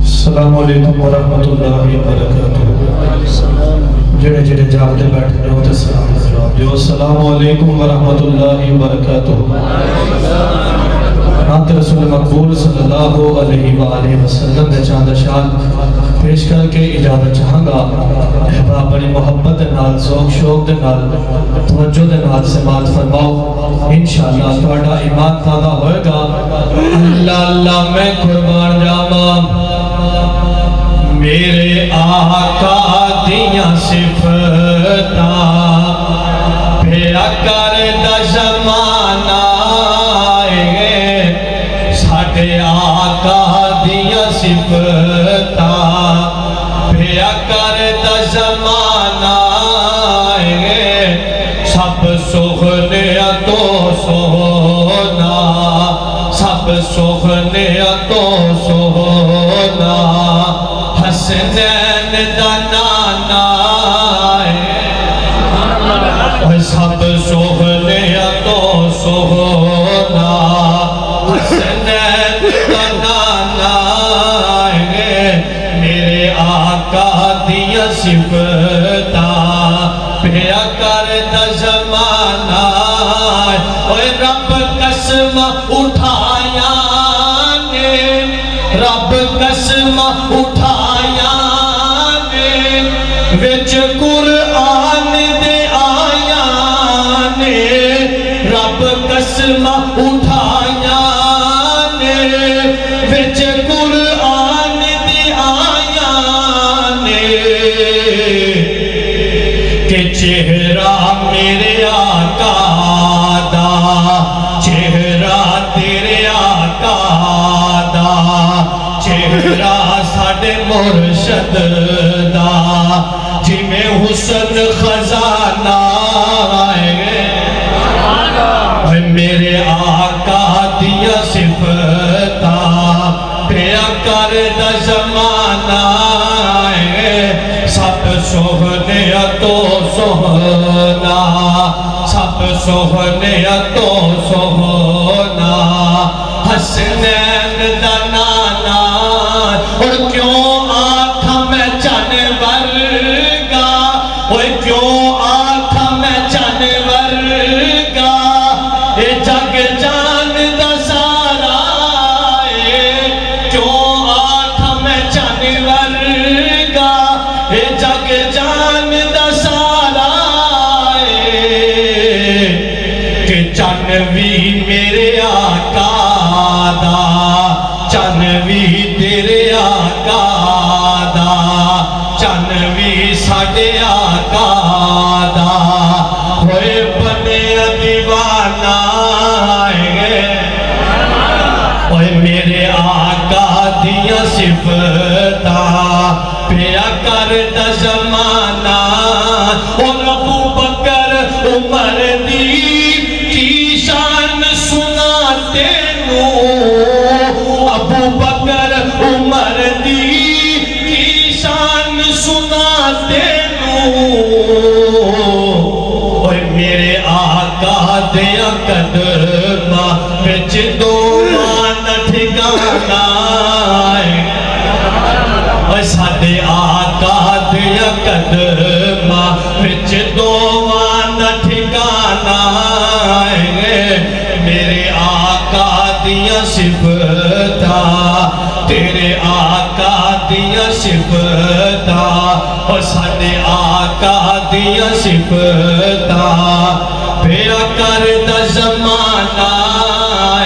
السلام علیکم ورحمۃ اللہ وبرکاتہ۔ جڑے جڑے جاگتے بیٹھے ہو تو سلام جواب دیو۔ السلام علیکم ورحمۃ اللہ وبرکاتہ۔ نعت رسول مقبول صلی اللہ علیہ وآلہ وسلم نے چاند شان پیش کر کے اجازت چاہاں گا۔ احباب بڑی محبت دے نال، ذوق شوق دے نال، توجہ دے نال سماعت فرماؤ، انشاءاللہ تھوڑا ایمان تازہ ہوئے گا۔ اللہ اللہ میں قربان جاواں میرے آقا دیاں صفتاں پیا کردا زمانہ اے، ساڈے آقا دیاں صفتاں پیا کردا زمانہ اے، سب سوہنیاں تو سوہنا، سب سوہنیاں تو سوہنا، حسنین دا نانا اے، سب سوہنیاں تو سوہنا، حسنین دا نانا اے، میرے آقا دیاں صفتاں پیا کردا زمانہ اے، رب قسم اٹھایا نے، رب قسم اٹھایا نے، وچ قرآن دے آیا نے، رب قسم اٹھایا نے، وچ قرآن دے آیا نے، کہ چہرہ میرے آقا دا، چہرہ تیرے آقا دا، چہرہ ساڈے مرشد دا، جی میں حسن خزانہ ہے، میرے آقا دیا صفتاں پیا کردا زمانہ ہے، سب سوہنیاں تو سوہنا، سب سوہنیاں تو سوہنا، حسنین دا نانا، اور کیوں آکھا میں جانور گا، اور کیوں آکھا میں جانور گا، اے جگ جان دا سارا اے، کیوں آکھا میں جانور گا، اے جگ جان دا سارا اے، کہ چنوی میرے آقا دا، چنوی تیرے آقا دا، چنوی ساڈے آقا دا، ہوئے بنے دیوانہ اے، اوے میرے آقا دیاں صفتاں پیا کردا زمانہ، اور ابو بکر عمر دی کی شان سنا تینوں، ابو بکر عمر دی کی شان سنا تینوں، اوے میرے آقا دیاں قدماں وچ دوواں دا ٹھکانہ اے، اوے ساڈے آقا دیاں قدماں وچ دوواں دا ٹھکانہ اے، میرے آقا دیاں صفتاں تیرے آقا دیاں صفتاں، اور ساڈے آقا دیاں صفتاں پیا کردا زمانہ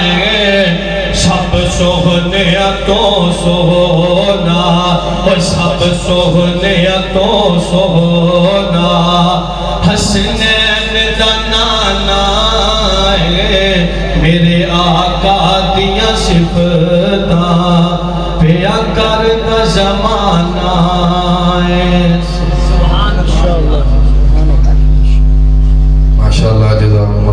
اے، سب سوہنیاں تو سوہنا، اور سب سوہنیاں تو سوہنا، حسنین دا نانا اے، میرے آقا دیاں صفتاں پیا کردا زمانہ اے۔